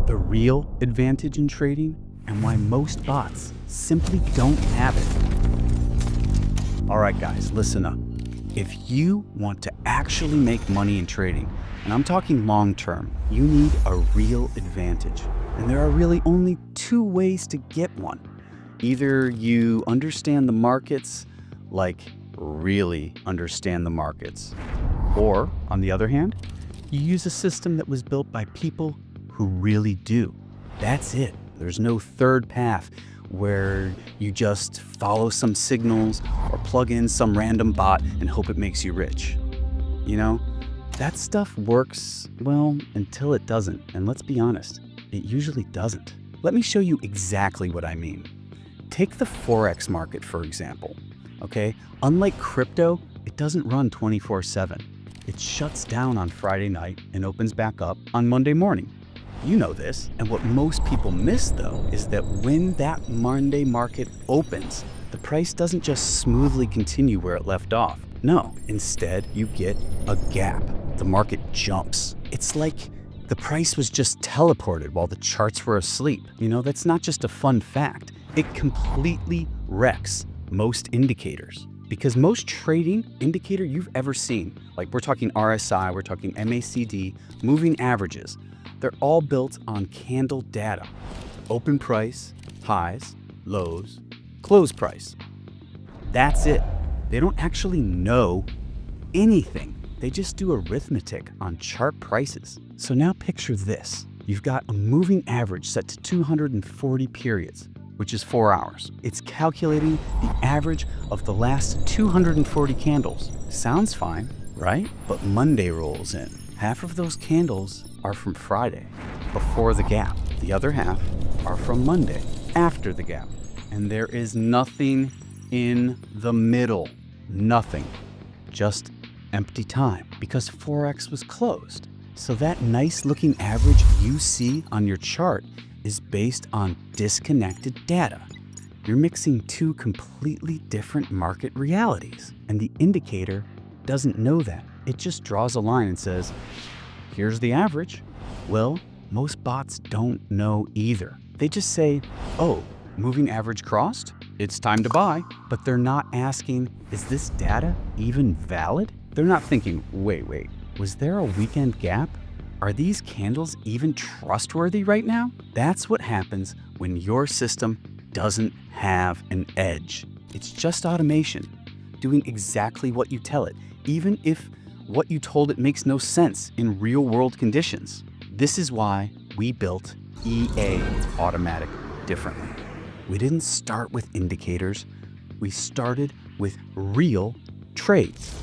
the real advantage in trading and why most bots simply don't have it. All right, guys, listen up. If you want to actually make money in trading, and I'm talking long term, you need a real advantage. And there are really only two ways to get one. Either you understand the markets, like really understand the markets, or on the other hand, you use a system that was built by people who really do. That's it. There's no third path where you just follow some signals or plug in some random bot and hope it makes you rich. You know, that stuff works, well, until it doesn't. And let's be honest, it usually doesn't. Let me show you exactly what I mean. Take the forex market, for example. Okay, unlike crypto, it doesn't run 24/7. It shuts down on Friday night and opens back up on Monday morning. You know this, and what most people miss though is that when that Monday market opens, the price doesn't just smoothly continue where it left off. No, instead you get a gap. The market jumps. It's like the price was just teleported while the charts were asleep. You know, that's not just a fun fact. It completely wrecks most indicators. Because most trading indicator you've ever seen, like we're talking RSI, we're talking MACD, moving averages, they're all built on candle data. Open price, highs, lows, close price. That's it. They don't actually know anything. They just do arithmetic on chart prices. So now picture this. You've got a moving average set to 240 periods, which is 4 hours. It's calculating the average of the last 240 candles. Sounds fine, right? But Monday rolls in. Half of those candles are from Friday, before the gap. The other half are from Monday, after the gap. And there is nothing in the middle. Nothing. Just empty time, because forex was closed. So that nice looking average you see on your chart is based on disconnected data. You're mixing two completely different market realities, and the indicator doesn't know that. It just draws a line and says, here's the average. Well, most bots don't know either. They just say, oh, moving average crossed, it's time to buy. But they're not asking, is this data even valid? They're not thinking, wait, was there a weekend gap? Are these candles even trustworthy right now? That's what happens when your system doesn't have an edge. It's just automation, doing exactly what you tell it, even if what you told it makes no sense in real-world conditions. This is why we built EA Automatic differently. We didn't start with indicators. We started with real trades.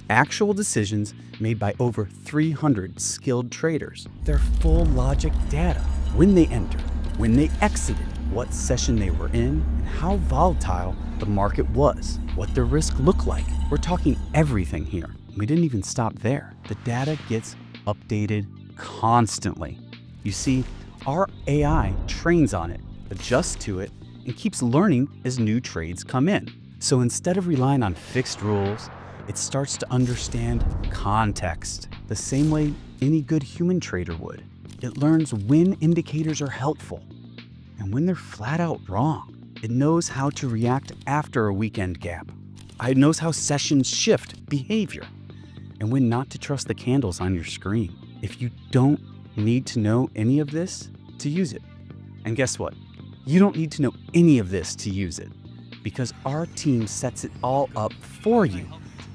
Actual decisions made by over 300 skilled traders. Their full logic data, when they entered, when they exited, what session they were in, and how volatile the market was, what the risk looked like. We're talking everything here. We didn't even stop there. The data gets updated constantly. You see, our AI trains on it, adjusts to it, and keeps learning as new trades come in. So instead of relying on fixed rules, it starts to understand context, the same way any good human trader would. It learns when indicators are helpful and when they're flat out wrong. It knows how to react after a weekend gap. It knows how sessions shift behavior and when not to trust the candles on your screen. If you don't need to know any of this to use it. And guess what? You don't need to know any of this to use it, because our team sets it all up for you.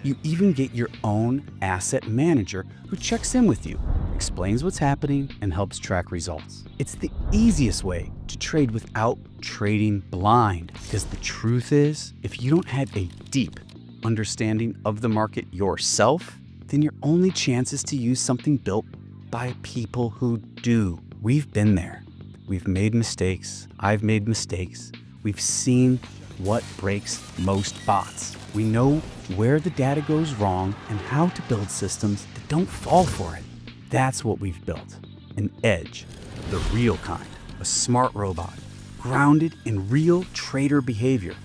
You even get your own asset manager who checks in with you, explains what's happening, and helps track results. It's the easiest way to trade without trading blind, because the truth is, if you don't have a deep understanding of the market yourself, then your only chance is to use something built by people who do. We've been there. We've made mistakes. I've made mistakes. We've seen what breaks most bots. We know where the data goes wrong and how to build systems that don't fall for it. That's what we've built. An edge, the real kind, a smart robot, grounded in real trader behavior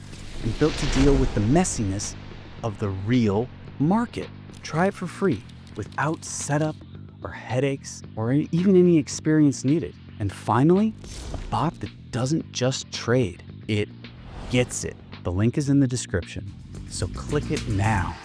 and built to deal with the messiness of the real market. Try it for free, without setup or headaches or even any experience needed. And finally, a bot that doesn't just trade, it gets it. The link is in the description, so click it now.